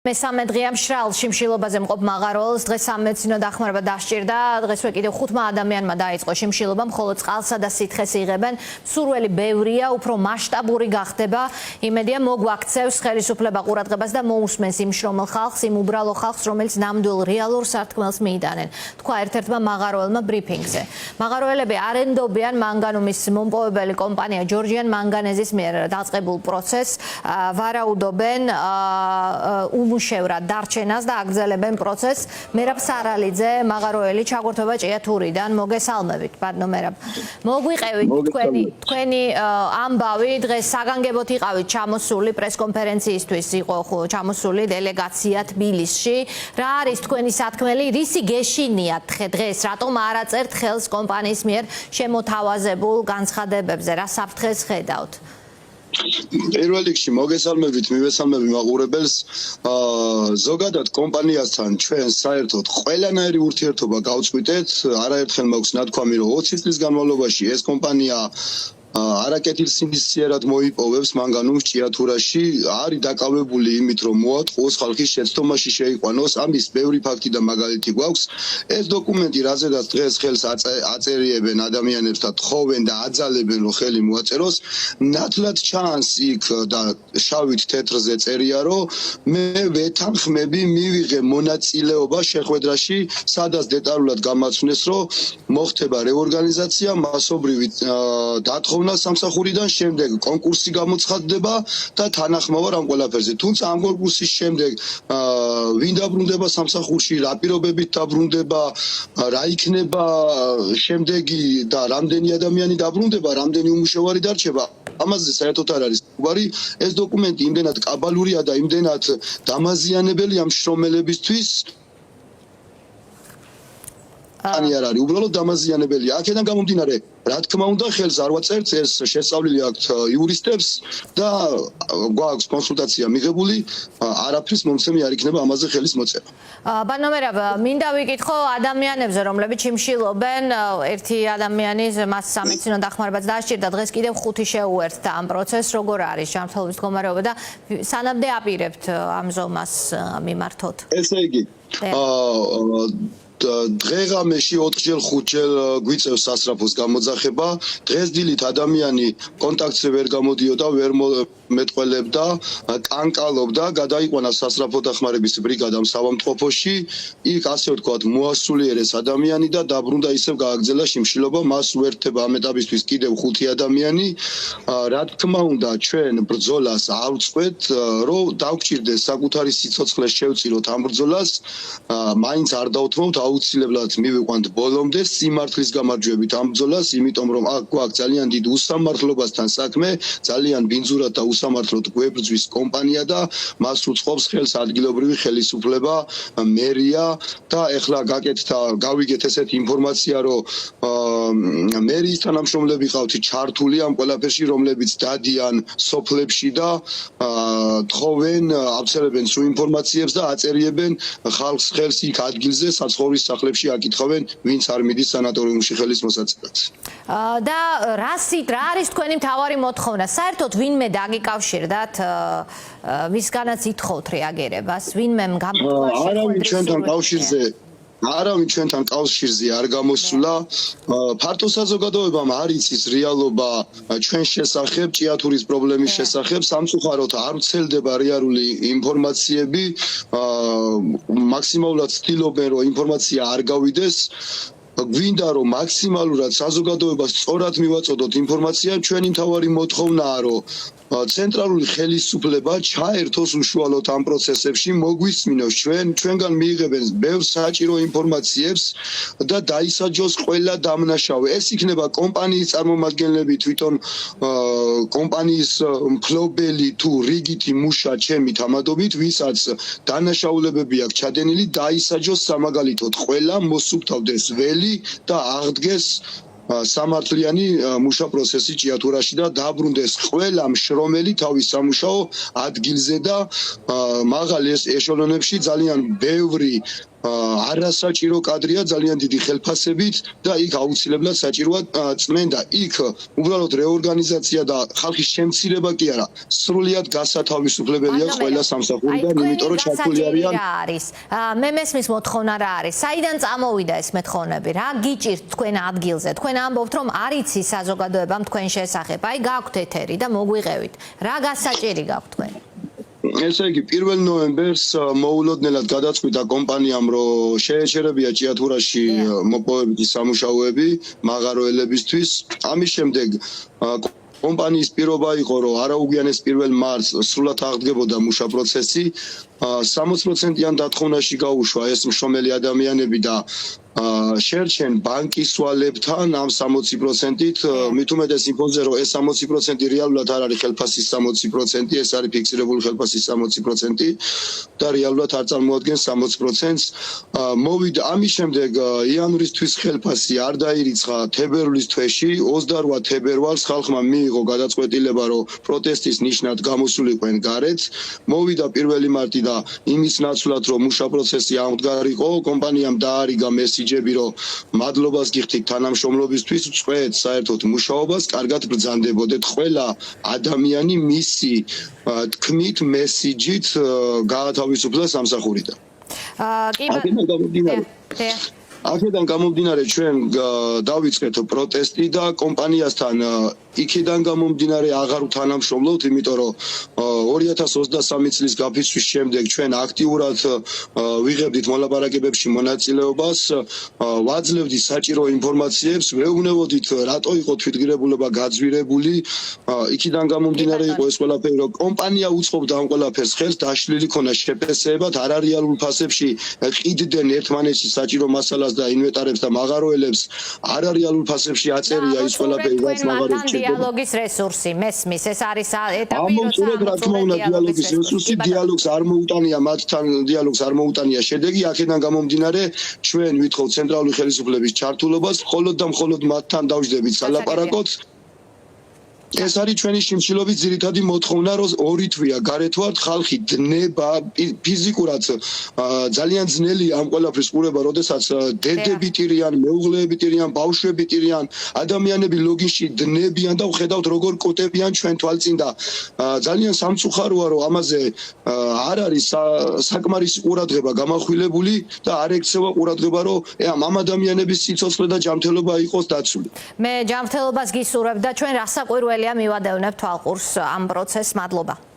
მესამე დღეა მშრალ შიმშილობაზე მყოფ მაღაროელს დღეს სამედიცინო დახმარება დასჭირდა. დღესვე კიდევ 5 ადამიანმა დაიწყო შიმშილობა, მხოლოდ წყალსა და სითხეს იღებენ. მსურველი ბევრია, უფრო მასშტაბური გახდება. იმედია მოგვაქცევს ხელისუფლება ყურადღებას და მოусმენს იმ შრომელ ხალხს, იმ უბრალო ხალხს, რომელიც ნამდვილ რეალურ სარტყმელს მიიტანენ. თქვა ერთ-ერთმა მაღაროელმა ბრიფინგზე. მაღაროელები არ ენდობიან მანგანუმის მომპოვებელი კომპანია ჯორჯიან მანგანეზის მიერ დაწყებულ პროცესს, ვარაუდობენ უმუშევრად დარჩენას და აგრძელებენ პროცესს. მერაბ სარალიძე, მაღაროელი ჩაგორთვება ჭიათურიდან, მოგესალმებით, ბატონო მერაბ. მოგვიყევით თქვენი ამბავი, დღეს საგანგებოდ იყავით ჩამოსული პრესკონფერენციისთვის იყო ჩამოსული დელეგაცია თბილისში. რა არის თქვენი სათქმელი, რისი გეშინიათ დღეს, რატომ არ აწერთ ხელს კომპანიის მიერ შემოთავაზებულ განცხადებებზე, რა საფრთხეს ხედავთ? პირველ რიგში მოგესალმებით, მივესალმები მაყურებელს. ზოგადად კომპანიასთან ჩვენ საერთოდ ყველანაირი ურთიერთობა გავწყვიტეთ. არაერთხელ მაქვს ნათქვამი, რომ 20 წლის განმავლობაში ეს კომპანია არაკეთილსინისიერად მოიპოვებს მანგანუმს ჭიათურაში, არის დაკავებული იმით, რომ მოატყუოს ხალხის შეცდომაში შეიყვანოს. ამის ბევრი ფაქტი და მაგალითი გვაქვს. ეს დოკუმენტი, რაზედაც დღეს ხელს აწერიებენ ადამიანებს და თხოვენ და აძალებენ, რომ ხელი მოაწეროს, ნათლად ჩანს იქ და შავით თეთრზე წერია, რომ მე ვეთანხმები მივიღე მონაწილეობა შეხვედრაში, სადაც დეტალურად გამაცნეს, რომ მოხდება რეორგანიზაცია, მასობრივი დათხოვნა სამსახურიდან, შემდეგ კონკურსი გამოცხადდება და თანახმოვარ ამ ყველაფერზე. თუმცა ამ კონკურსის შემდეგ ვინ დაბრუნდება სამსახურში, რა პირობებით დაბრუნდება, რა იქნება შემდეგი და რამდენი ადამიანი დაბრუნდება, რამდენი უმუშევარი დარჩება, ამაზე საერთოდ არ არის უარი. ეს დოკუმენტი იმდენად კაბალურია და იმდენად დამაზიანებელია მშრომელებისთვის, არ არის, უბრალოდ დამაზიანებელია. აქედან გამომდინარე, რა თქმა უნდა, ხელს არ ვაწერთ, ეს შესწავლილი აქვთ იურისტებს და გვაქვს კონსულტაცია მიღებული, არაფრის მომცემი არ იქნება ამაზე ხელის მოწერა. ბატონო მერაბ, მინდა ვიკითხო ადამიანებზე, რომლებიც შიმშილობენ, ერთი ადამიანი მას სამედიცინო დახმარებაც დასჭირდა, დღეს კიდევ 5 შეუერთდა ამ პროცესს, როგორ არის ჯანმრთელობის მდგომარეობა და სანამდე აპირებთ ამ ზომას მიმართოთ? ესე იგი, დღეღამეში 4-ჯერ 5-ჯერ გვიწევს სასწრაფოს გამოძახება. დღეს დილით ადამიანი კონტაქტზე ვერ გამოდიოდა, ვერ მეტყველებდა, კანკალობდა, გადაიყვანა სასწრაფო დახმარების ბრიგადამ საავადმყოფოში. იქ ასე ვთქვათ, მოასულიერეს ადამიანი და დაბრუნდა ისევ გააგრძელა შიმშილობა. მას უერთდება ამ ეტაპისთვის კიდევ 5 ადამიანი. რა თქმა უნდა, ჩვენ ბრძოლას არ ვწყვეტ, რომ დავგჭირდეს საკუთარი სიცოცხლე შევწიროთ ამ ბრძოლას. მაინც არ დავთმობთ, აუცილებლად მივიყვანთ ბოლომდე სიმართლის გამარჯვებით ამ ბრძოლას, იმიტომ რომ აქ გვაქვს ძალიან დიდ უსამართლობასთან საქმე, ძალიან ბინძურად და უსამართლოდ გვებრძვის კომპანია და მას უწყობს ხელს ადგილობრივი ხელისუფლება, მერია და ეხლა გავიგეთ ესეთი ინფორმაცია, რომ მერიის თანამშრომლები ყავთ ჩართული ამ ყველაფერში, რომლებიც დადიან სოფლებში და თხოვენ, ავრცელებენ სულ ინფორმაციებს და აწერიებენ ხალხს ხელს იქ ადგილზე საცხოვრის სახლებში აკითხავენ, ვინც არ მიდის სანატორიუმში ხელის მოსაწერად. და რა არის თქვენი მთავარი მოთხოვნა? საერთოდ ვინმე დაგიკავშირდათ, ვისგანაც ითხოვთ რეაგირებას, ვინმე გამოთქვაში? არავინ ჩვენთან კავშირზე არ გამოსულა. ფართო საზოგადოებამ არ იცის რეალობა ჩვენ შესახებ, ჭიათურის პრობლემის შესახებ, სამწუხაროდ არ ვრცელდება რეალური ინფორმაციები. მაქსიმალურად ცდილობენ, რომ ინფორმაცია არ გავიდეს. გვინდა რომ მაქსიმალურად საზოგადოებას სწორად მივაწოდოთ ინფორმაცია. ჩვენი მთავარი მოთხოვნაა, რომ ცენტრალური ხელისუფლება ჩაერთოს უშუალოდ ამ პროცესებში, მოგვისმინოს ჩვენგან მიიღებენ ბევრ საჭირო ინფორმაციებს და დაისაჯოს ყველა დამნაშავე. ეს იქნება კომპანიის წარმომადგენლები, თვითონ კომპანიის მფლობელი თუ რიგითი მუშა ჩემი თამადობით, ვისაც დანაშაულებები აქვს ჩადენილი, დაისაჯოს სამაგალითოდ, ყველა მოსუფთავდეს ველი და აღდგეს სამართლიანი მუშა პროცესი ჭიათურაში და დაბრუნდეს ყველა მშრომელი თავის სამუშაო ადგილზე და მაღალ ეშელონებში ძალიან ბევრი არასაჭირო კადრია ძალიან დიდი ხელფასებით და იქ აუცილებლად საჭიროა წმენდა. იქ უბრალოდ რეორგანიზაცია და ხალხის შემცირება კი არა, სრულიად გასათავისუფლებელია ყველა სამსახურიდან, იმიტომ რომ ჩართული არიან. მე მესმის მოთხოვნა რა არის? საიდან წამოვიდა ეს მეთხოვნები? რა გიჭირთ თქვენ ადგილზე? თქვენ ამბობთ რომ არ იცი საზოგადოებამ თქვენ შესახებ. აი გაქვთ ეთერი და მოგვიყევით. რა გასაჭირი გაქვთ თქვენ? ესე იგი 1 ნოემბერს მოულოდნელად გადაწყვიტა კომპანიამ რომ შეეჩერებია ჭიათურაში მოპოვებითი სამუშაოები მაღაროელებისთვის. ამის შემდეგ კომპანიის პირობა იყო რომ არაუგვიანეს 1 მარტს სრულად აღდგებოდა მუშა პროცესი. 60%-იან დათხოვნაში გაუშვა ეს მშრომელი ადამიანები და შერჩენ ბანკის ვალებთან ამ 60%-ით, მით უმეტეს იმ ფონზე რომ ეს 60% რეალურად არ არის ხელფასის 60%, ეს არის ფიქსირებული ხელფასის 60% და რეალურად არ წარმოადგენს 60%-ს. მოვიდა ამის შემდეგ იანვრის თვის ხელფასი არ დაირიცხა თებერვლის თვეში, 28 თებერვალს ხალხმა მიიღო გადაწყვეტილება რომ პროტესტის ნიშნად გამოსულიყვენ გარეთ. მოვიდა 1 მარტი და იმის ნაცვლად რომ მუშა პროცესი ამდგარიყო, კომპანიამ დაარიგა მესიჯები რომ მადლობას გიხდით თანამშრომლობისთვის, წვეთ საერთოდ მუშაობას, კარგად ბრძანდებოდეთ. ყველა ადამიანი მისი თქმით მესიჯით გაათავისუფლა სამსახურიდან. აქედან გამომდინარე ჩვენ დავიწყეთ პროტესტი და კომპანიასთან იქიდან გამომდინარე აღარ ვთანამშრომლობთ, იმიტომ რომ 2023 წლის გაფიცვის შემდეგ ჩვენ აქტიურად ვიღებდით მოლაპარაკებებში მონაწილეობას, ვაძლევდით საჭირო ინფორმაციებს, ვეუბნებოდით რატო იყო თვითგირებულება გაძვირებული, იქიდან გამომდინარე იყო ეს ყველაფერი, რომ კომპანია უწყობდა ამ ყველაფერს ხელს, დაშლილი ქონა შეფასებად, არარეალურ ფასებში ყიდდნენ ერთმანეთში საჭირო მასალას და ინვენტარებს და მაღაროელებს, არარეალურ ფასებში აწერია ის ყველაფერი, რაც მაღაროებში დიალოგის რესურსი მესმის ეს არის ეტაპი ამოწურეთ რა თქმა უნდა დიალოგის რესურსი დიალოგს არ მოუტანია მათთან დიალოგს არ მოუტანია შედეგი აქედან გამომდინარე ჩვენ ვითხოვთ ცენტრალური ხელისუფლების ჩართულობას მხოლოდ და მხოლოდ მათთან დავждებით სალაპარაკოც ეს არის ჩვენი შიმშილობის ძირითადი მოთხოვნა რომ ორი თვეა გარეთ ვართ ხალხი დნება ფიზიკურად ძალიან ძნელი ამ ყველაფრის ყურება როდესაც დედები ტირიან მეუღლეები ტირიან ბავშვები ტირიან ადამიანები ლოგინში დნებიან და ვხედავთ როგორ კოტებიან ჩვენ თვალწინ და ძალიან სამწუხაროა რომ ამაზე არ არის საკმარისი ყურადღება გამახვილებული და არ ექცევა ყურადღება რომ ამ ადამიანების სიცოცხლე და ჯანმრთელობა იყოს დაცული მე ჯანმრთელობას გისურვებ და ჩვენ რასაკვირველია მივადევნებ თვალყურს ამ პროცესს მადლობა